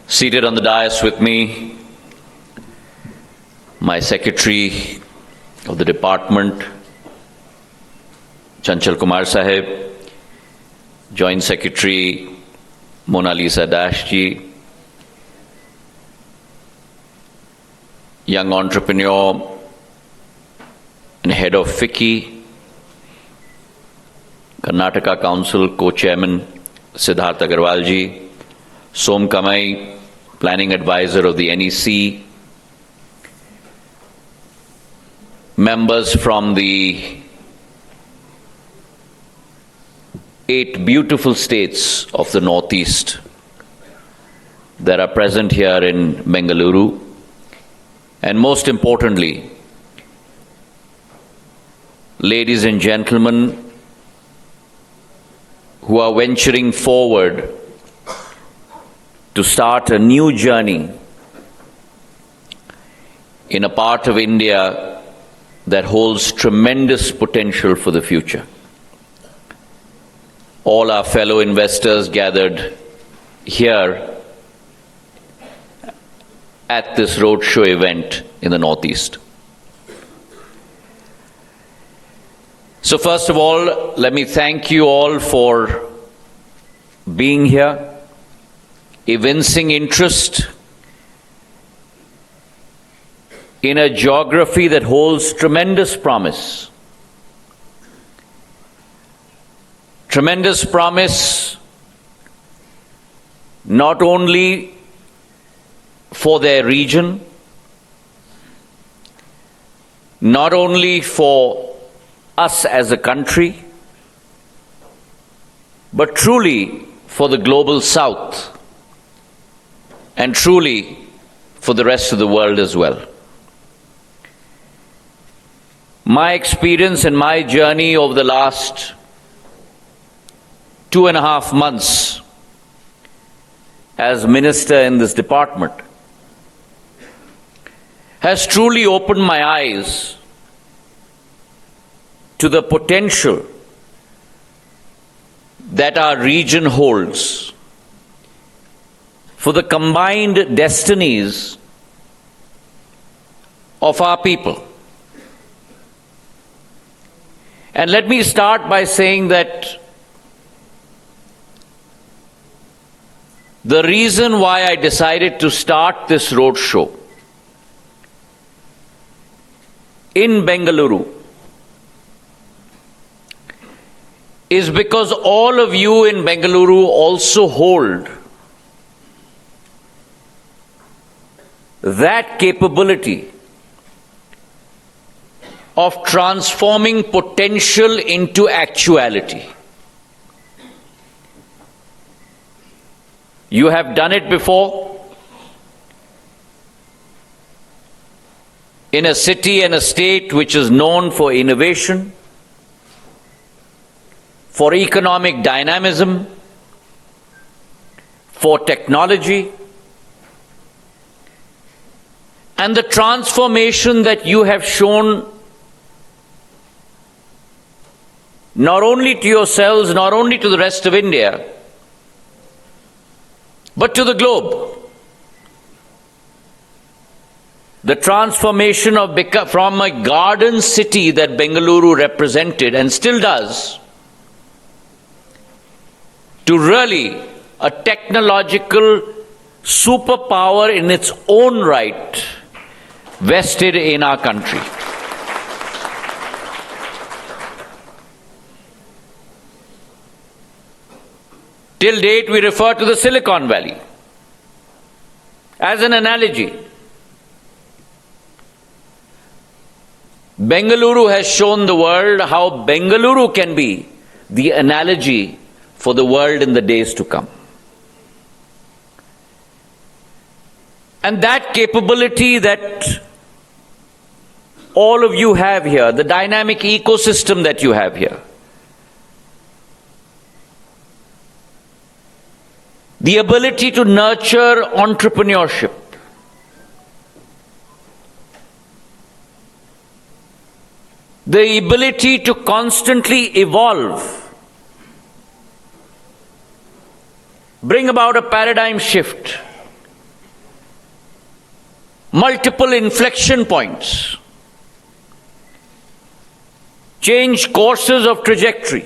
Seated on the dais with me, my Secretary of the Department, Chanchal Kumar Sahib, Joint Secretary Mona Lisa Dash ji, young entrepreneur and head of FICCI, Karnataka Council Co-Chairman Siddharth Agarwal ji, Som Kamai, Planning Advisor of the NEC, members from the 8 beautiful states of the Northeast that are present here in Bengaluru, and most importantly, ladies and gentlemen who are venturing forward to start a new journey in a part of India that holds tremendous potential for the future. All our fellow investors gathered here at this Roadshow event in the Northeast. So first of all, let me thank you all for being here, evincing interest in a geography that holds tremendous promise. Tremendous promise not only for their region, not only for us as a country, but truly for the global South, and truly for the rest of the world as well. My experience and my journey over the last 2.5 months as minister in this department has truly opened my eyes to the potential that our region holds for the combined destinies of our people. And let me start by saying that the reason why I decided to start this roadshow in Bengaluru is because all of you in Bengaluru also hold that capability of transforming potential into actuality. You have done it before in a city and a state which is known for innovation, for economic dynamism, for technology, and the transformation that you have shown not only to yourselves, not only to the rest of India, but to the globe. The transformation from a garden city that Bengaluru represented and still does, to really a technological superpower in its own right, vested in our country. Till date, we refer to the Silicon Valley as an analogy. Bengaluru has shown the world how Bengaluru can be the analogy for the world in the days to come. And that capability that all of you have here, the dynamic ecosystem that you have here, the ability to nurture entrepreneurship, the ability to constantly evolve, bring about a paradigm shift, multiple inflection points, change courses of trajectory.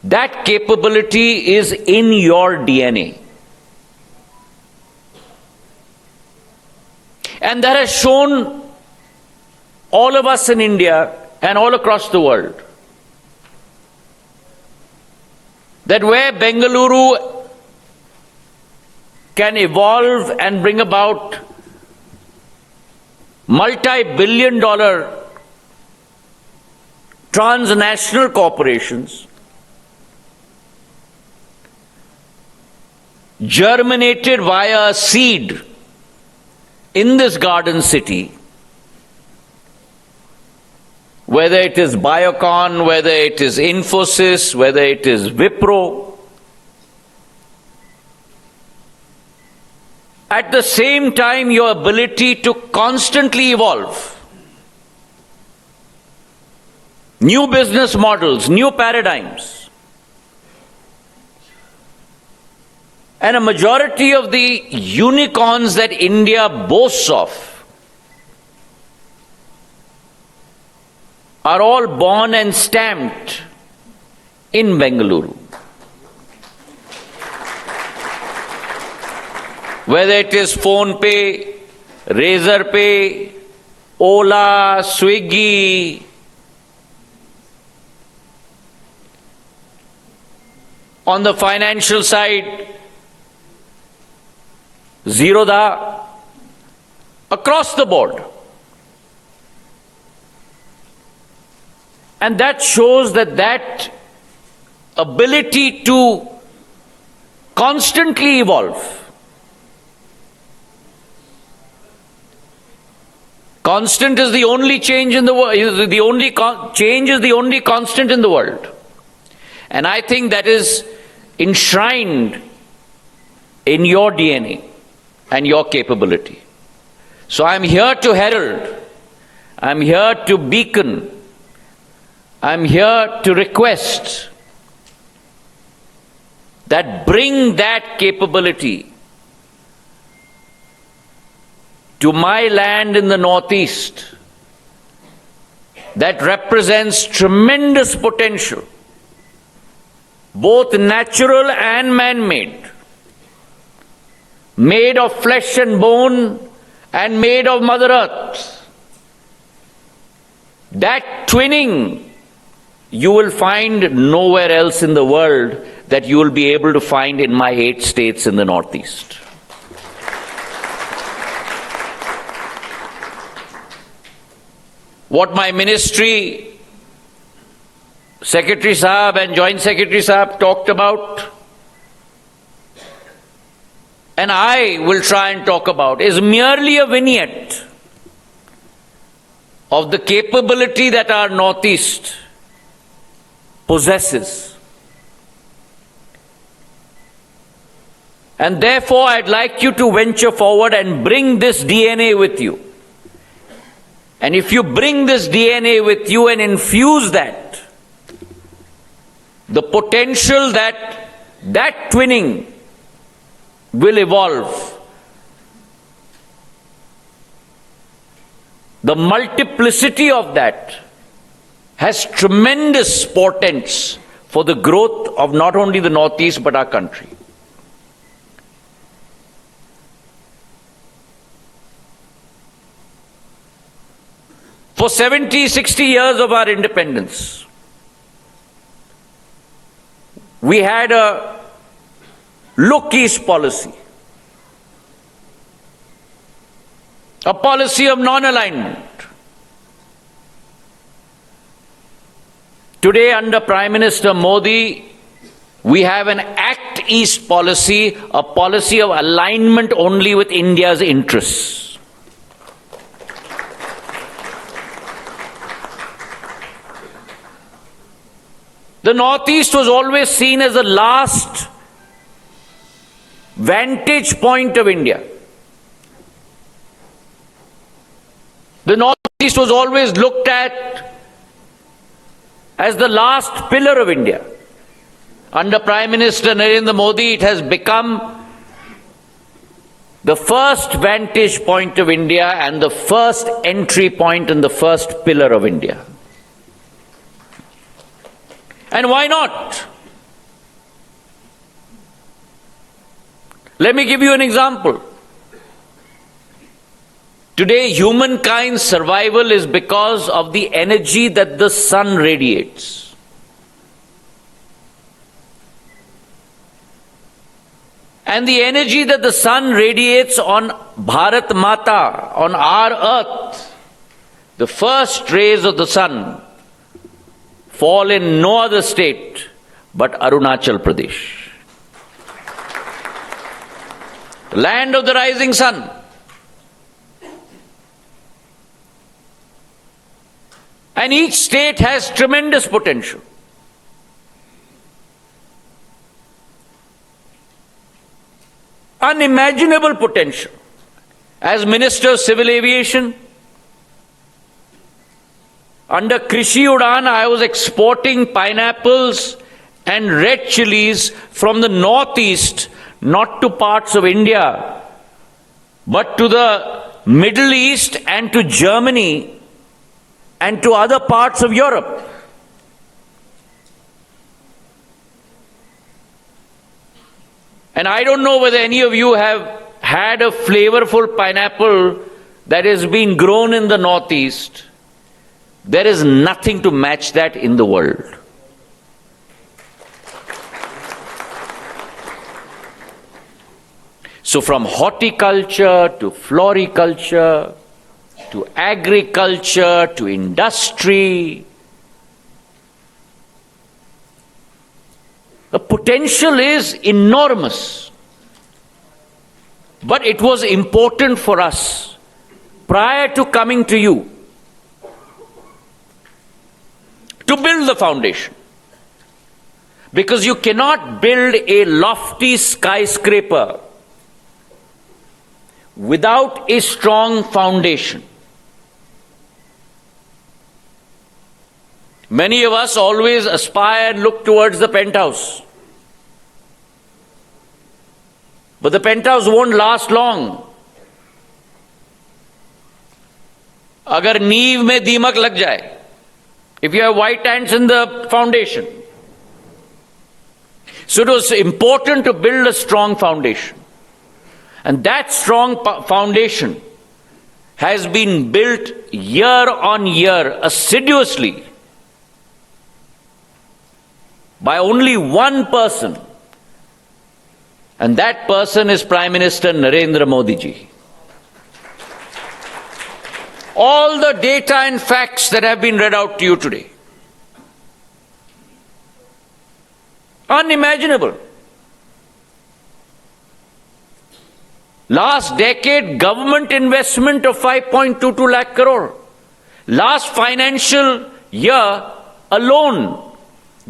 That capability is in your DNA. And that has shown all of us in India and all across the world that where Bengaluru can evolve and bring about multi-billion-dollar transnational corporations, germinated via a seed in this garden city, whether it is Biocon, whether it is Infosys, whether it is Wipro. At the same time, your ability to constantly evolve. New business models, new paradigms. And a majority of the unicorns that India boasts of are all born and stamped in Bengaluru. Whether it is PhonePe, Razorpay, Ola, Swiggy, on the financial side, Zerodha, across the board. And that shows that ability to constantly evolve. Constant is the only change in the world. Change is the only constant in the world. And I think that is enshrined in your DNA and your capability. So I'm here to herald. I'm here to beacon. I'm here to request that bring that capability to my land in the Northeast that represents tremendous potential, both natural and man-made, made of flesh and bone and made of Mother Earth. That twinning you will find nowhere else in the world that you will be able to find in my 8 states in the Northeast. What my ministry, Secretary Sahab and Joint Secretary Sahab talked about, and I will try and talk about, is merely a vignette of the capability that our Northeast possesses. And therefore, I'd like you to venture forward and bring this DNA with you. And if you bring this DNA with you and infuse that, the potential that twinning will evolve, the multiplicity of that has tremendous portents for the growth of not only the Northeast but our country. For 70, 60 years of our independence, we had a look east policy, a policy of non-alignment. Today, under Prime Minister Modi, we have an act east policy, a policy of alignment only with India's interests. The Northeast was always seen as the last vantage point of India. The Northeast was always looked at as the last pillar of India. Under Prime Minister Narendra Modi, it has become the first vantage point of India and the first entry point and the first pillar of India. And why not? Let me give you an example. Today, humankind's survival is because of the energy that the sun radiates. And the energy that the sun radiates on Bharat Mata, on our earth, the first rays of the sun fall in no other state but Arunachal Pradesh, the land of the rising sun. And each state has tremendous potential. Unimaginable potential. As Minister of Civil Aviation, under Krishi Udan, I was exporting pineapples and red chilies from the northeast, not to parts of India, but to the Middle East and to Germany and to other parts of Europe. And I don't know whether any of you have had a flavorful pineapple that has been grown in the northeast. There is nothing to match that in the world. So from horticulture to floriculture, to agriculture, to industry, the potential is enormous. But it was important for us, prior to coming to you, to build the foundation. Because you cannot build a lofty skyscraper without a strong foundation. Many of us always aspire and look towards the penthouse. But the penthouse won't last long. अगर नींव में दीमक लग जाए, if you have white ants in the foundation. So it was important to build a strong foundation. And that strong foundation has been built year on year, assiduously, by only one person. And that person is Prime Minister Narendra Modi ji. All the data and facts that have been read out to you today, unimaginable. Last decade, government investment of 5.22 lakh crore. Last financial year alone,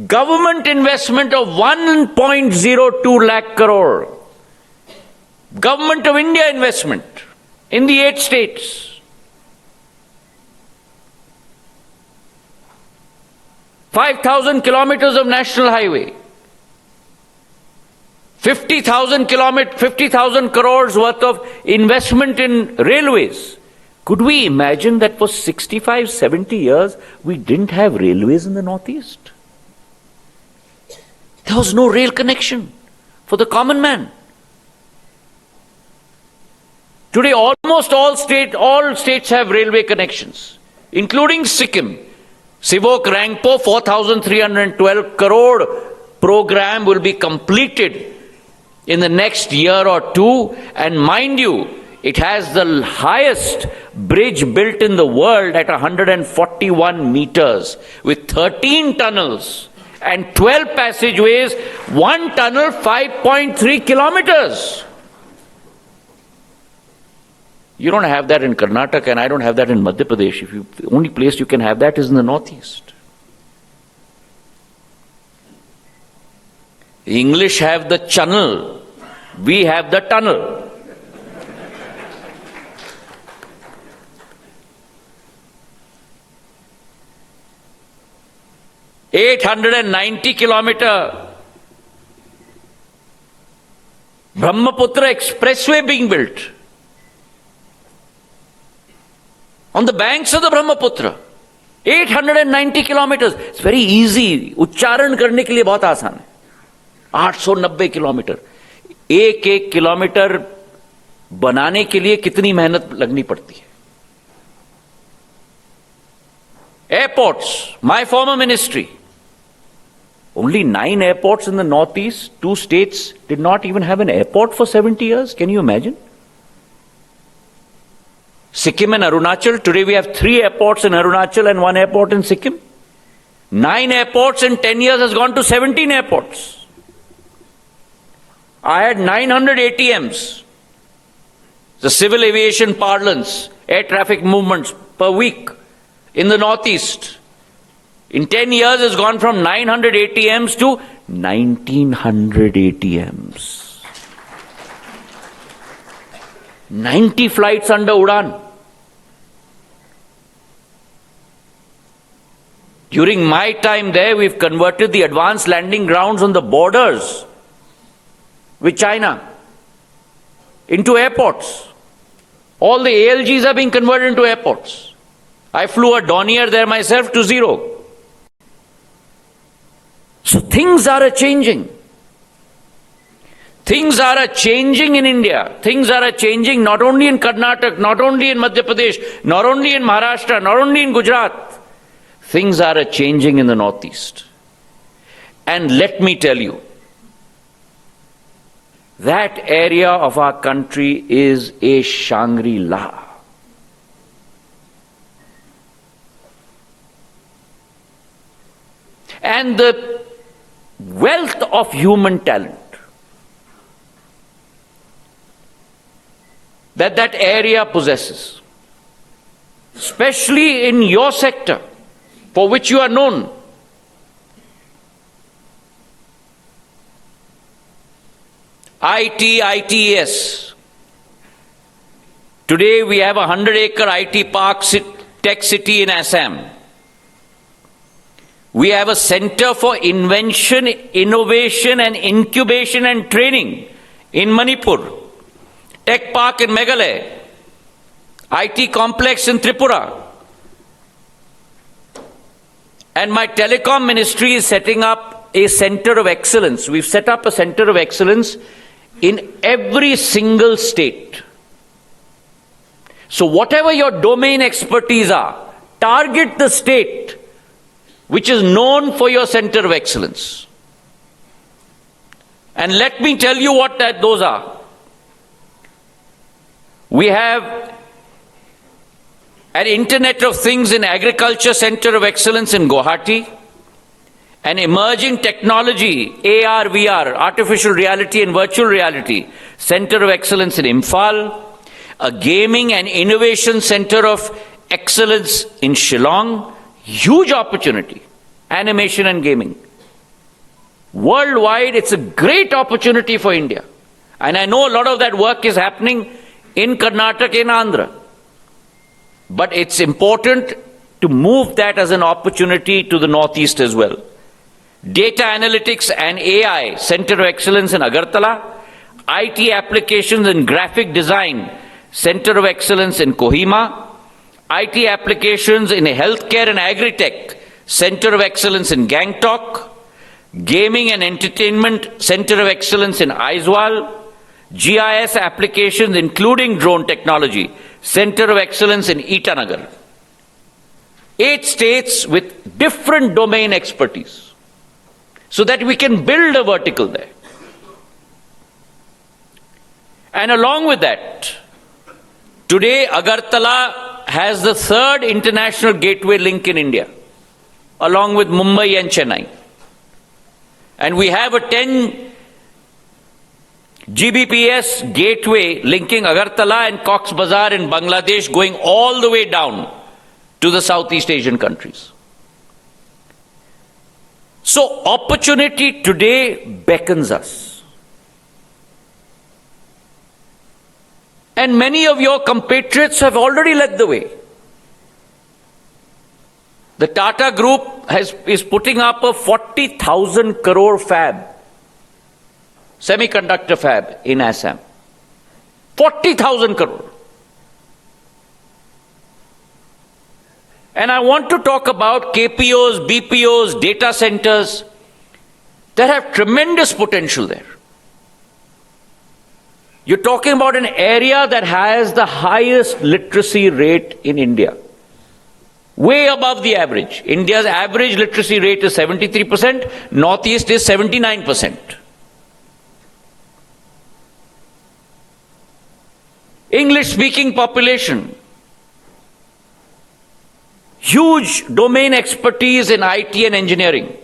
government investment of 1.02 lakh crore. Government of India investment in the 8 states. 5,000 kilometers of national highway. 50,000 crores worth of investment in railways. Could we imagine that for 65, 70 years we didn't have railways in the northeast? There was no rail connection for the common man. Today almost all states have railway connections, including Sikkim. Sivok Rangpo 4,312 crore program will be completed in the next year or two, and mind you, it has the highest bridge built in the world at 141 meters with 13 tunnels and 12 passageways, one tunnel 5.3 kilometers. You don't have that in Karnataka, and I don't have that in Madhya Pradesh. The only place you can have that is in the northeast. The English have the channel, we have the tunnel. (890 kilometer) Brahmaputra Expressway being built on the banks of the Brahmaputra. 890 kilometers. It's very easy. उच्चारण करने के लिए बहुत आसान है. 890 kilometre. एक एक kilometre बनाने के लिए कितनी मेहनत लगनी पड़ती है. Airports, my former ministry. Only 9 airports in the northeast, 2 states did not even have an airport for 70 years. Can you imagine? Sikkim and Arunachal, today we have 3 airports in Arunachal and 1 airport in Sikkim. 9 airports in 10 years has gone to 17 airports. I had 900 ATMs, the civil aviation parlance, air traffic movements per week in the northeast. In 10 years has gone from 900 ATMs to 1900 ATMs. 90 flights under Udan. During my time there, we've converted the advanced landing grounds on the borders with China into airports. All the ALGs are being converted into airports. I flew a Dornier there myself to 0. So things are changing. Things are changing in India. Things are changing not only in Karnataka, not only in Madhya Pradesh, not only in Maharashtra, not only in Gujarat. Things are changing in the northeast. And let me tell you, that area of our country is a Shangri-La. And the wealth of human talent that area possesses, especially in your sector, for which you are known. ITES. Today we have a 100-acre IT park, tech city in Assam. We have a center for invention, innovation and incubation and training in Manipur. Tech park in Meghalaya. IT complex in Tripura. And my telecom ministry is setting up a center of excellence. We've set up a center of excellence in every single state. So whatever your domain expertise are, target the state which is known for your center of excellence. And let me tell you what those are. We have an Internet of Things in Agriculture Center of Excellence in Guwahati, an emerging technology, AR, VR, artificial reality and virtual reality Center of Excellence in Imphal, a gaming and innovation center of excellence in Shillong. Huge opportunity, animation and gaming. Worldwide, it's a great opportunity for India. And I know a lot of that work is happening in Karnataka and Andhra. But it's important to move that as an opportunity to the Northeast as well. Data Analytics and AI Center of Excellence in Agartala, IT Applications and Graphic Design Center of Excellence in Kohima, IT Applications in Healthcare and Agri-Tech Center of Excellence in Gangtok, Gaming and Entertainment Center of Excellence in Aizawl, GIS Applications including Drone Technology Center of Excellence in Itanagar. 8 states with different domain expertise, so that we can build a vertical there. And along with that, today Agartala has the 3rd international gateway link in India, along with Mumbai and Chennai. And we have a 10 GBPS gateway linking Agartala and Cox's Bazar in Bangladesh, going all the way down to the Southeast Asian countries. So opportunity today beckons us. And many of your compatriots have already led the way. The Tata Group is putting up a 40,000 crore fab semiconductor fab in Assam. 40,000 crore. And I want to talk about KPOs, BPOs, data centers that have tremendous potential there. You're talking about an area that has the highest literacy rate in India. Way above the average. India's average literacy rate is 73%, Northeast is 79%. English-speaking population. Huge domain expertise in IT and engineering.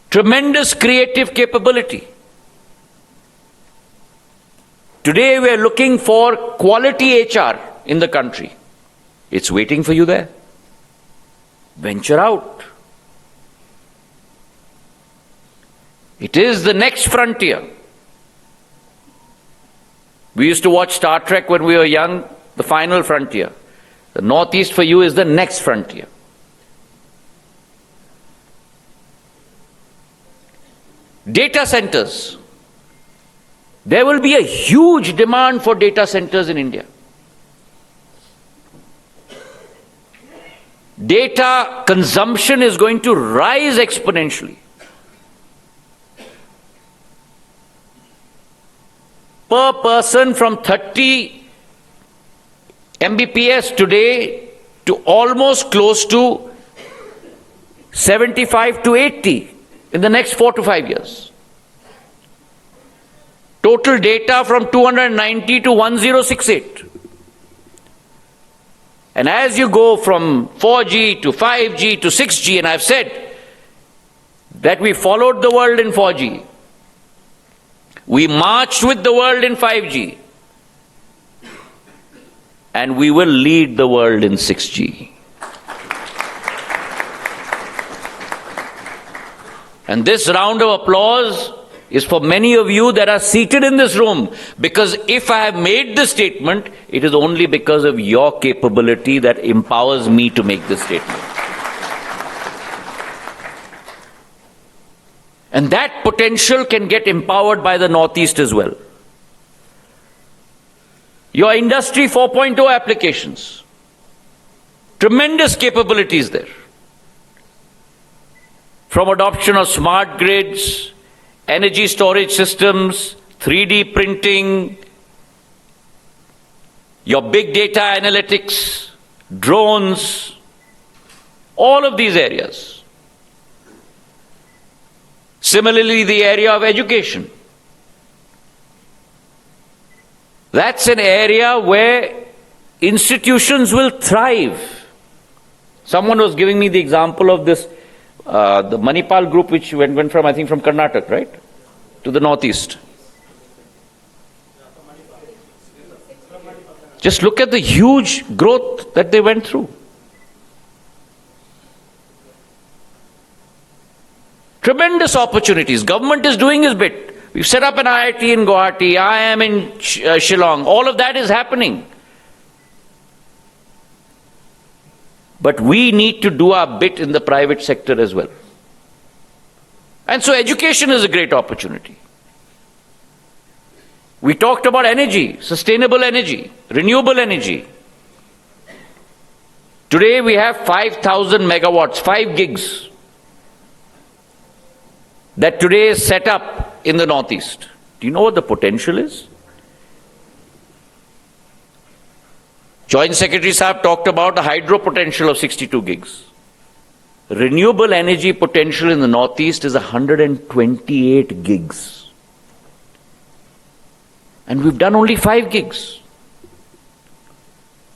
Tremendous creative capability. Today we are looking for quality HR in the country. It's waiting for you there. Venture out. It is the next frontier. We used to watch Star Trek when we were young, the final frontier. The Northeast for you is the next frontier. Data centers. There will be a huge demand for data centers in India. Data consumption is going to rise exponentially. Per person from 30 Mbps today to almost close to 75 to 80 in the next 4 to 5 years. Total data from 290 to 1068. And as you go from 4G to 5G to 6G, and I've said that we followed the world in 4G. We marched with the world in 5G. And we will lead the world in 6G. And this round of applause is for many of you that are seated in this room, because if I have made this statement, it is only because of your capability that empowers me to make this statement. And that potential can get empowered by the Northeast as well. Your Industry 4.0 applications, tremendous capabilities there. From adoption of smart grids, energy storage systems, 3D printing, your big data analytics, drones, all of these areas. Similarly, the area of education. That's an area where institutions will thrive. Someone was giving me the example of this, the Manipal group, which went from, I think, from Karnataka, right, to the Northeast. Just look at the huge growth that they went through. Tremendous opportunities. Government is doing its bit. We've set up an IIT in Guwahati, IIM in Shillong. All of that is happening. But we need to do our bit in the private sector as well. And so education is a great opportunity. We talked about energy, sustainable energy, renewable energy. Today we have 5,000 megawatts, 5 gigs, that today is set up in the Northeast. Do you know what the potential is? Joint Secretary Saab talked about a hydro potential of 62 gigs. Renewable energy potential in the Northeast is 128 gigs. And we've done only 5 gigs.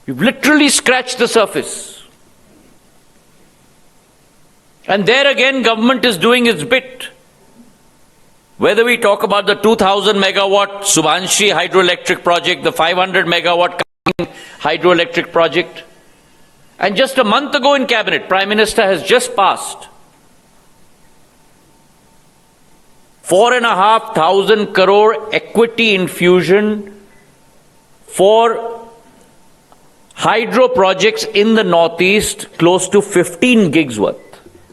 We've literally scratched the surface. And there again, government is doing its bit. Whether we talk about the 2,000 megawatt Subhanshi hydroelectric project, the 500 megawatt hydroelectric project. And just a month ago in Cabinet, Prime Minister has just passed 4,500 crore equity infusion for hydro projects in the Northeast, close to 15 gigs worth,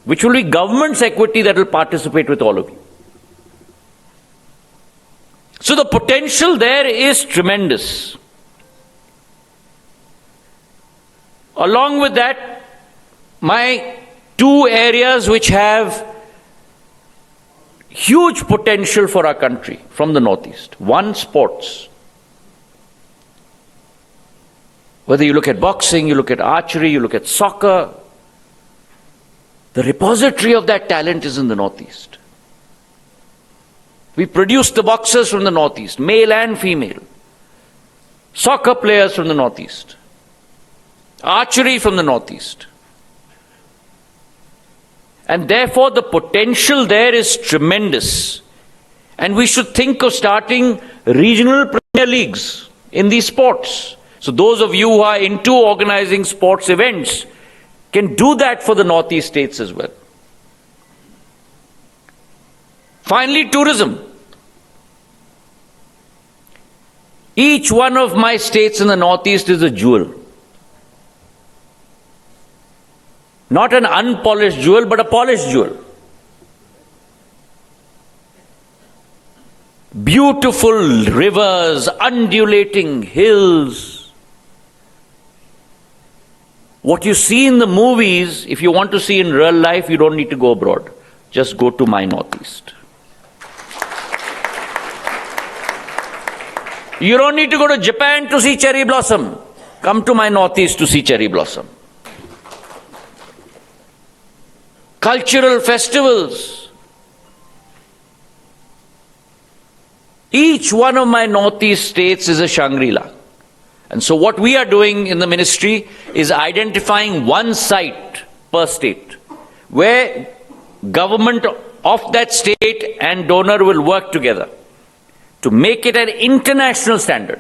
which will be government's equity that will participate with all of you. So the potential there is tremendous. Along with that, my two areas which have huge potential for our country from the Northeast. One, sports. Whether you look at boxing, you look at archery, you look at soccer, the repository of that talent is in the Northeast. We produce the boxers from the Northeast, male and female. Soccer players from the Northeast. Archery from the Northeast. And therefore the potential there is tremendous. And we should think of starting regional premier leagues in these sports. So those of you who are into organizing sports events can do that for the Northeast states as well. Finally, tourism. Each one of my states in the Northeast is a jewel. Not an unpolished jewel, but a polished jewel. Beautiful rivers, undulating hills. What you see in the movies, if you want to see in real life, you don't need to go abroad. Just go to my Northeast. You don't need to go to Japan to see cherry blossom. Come to my Northeast to see cherry blossom. Cultural festivals. Each one of my Northeast states is a Shangri-La. And so what we are doing in the ministry is identifying one site per state where government of that state and donor will work together to make it an international standard.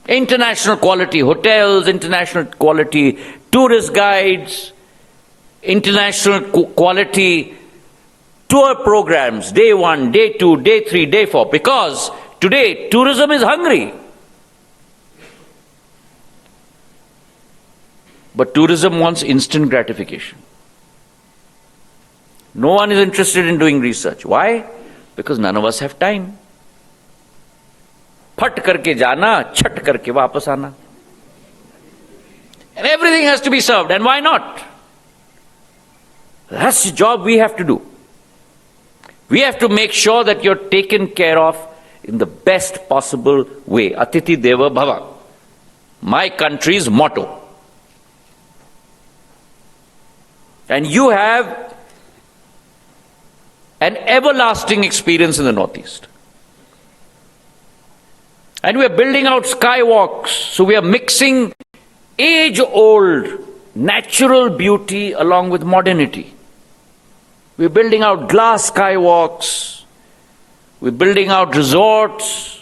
International quality hotels, international quality tourist guides, international quality tour programs, day 1, day 2, day 3, day 4, because today tourism is hungry. But tourism wants instant gratification. No one is interested in doing research. Why? Because none of us have time. Phat karke jana, chat karke wapas aana. And everything has to be served. And why not? That's the job we have to do. We have to make sure that you're taken care of in the best possible way. Atiti Deva Bhava. My country's motto. And you have an everlasting experience in the Northeast. And we are building out skywalks. So we are mixing age-old natural beauty along with modernity. We're building out glass skywalks. We're building out resorts.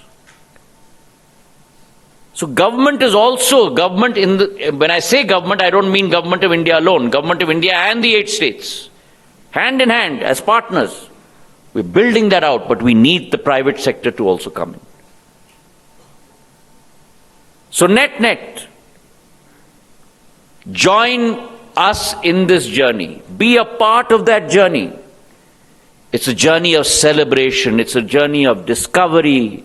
So government is also, when I say government, I don't mean government of India alone, government of India and the 8 states. Hand in hand, as partners. We're building that out, but we need the private sector to also come in. So net, join us in this journey. Be a part of that journey. It's a journey of celebration. It's a journey of discovery.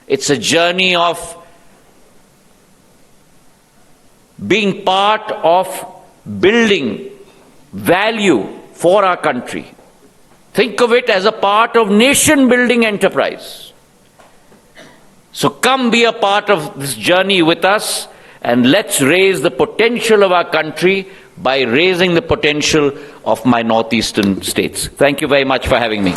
It's a journey of being part of building value for our country. Think of it as a part of nation-building enterprise. So come be a part of this journey with us, and let's raise the potential of our country by raising the potential of my northeastern states. Thank you very much for having me.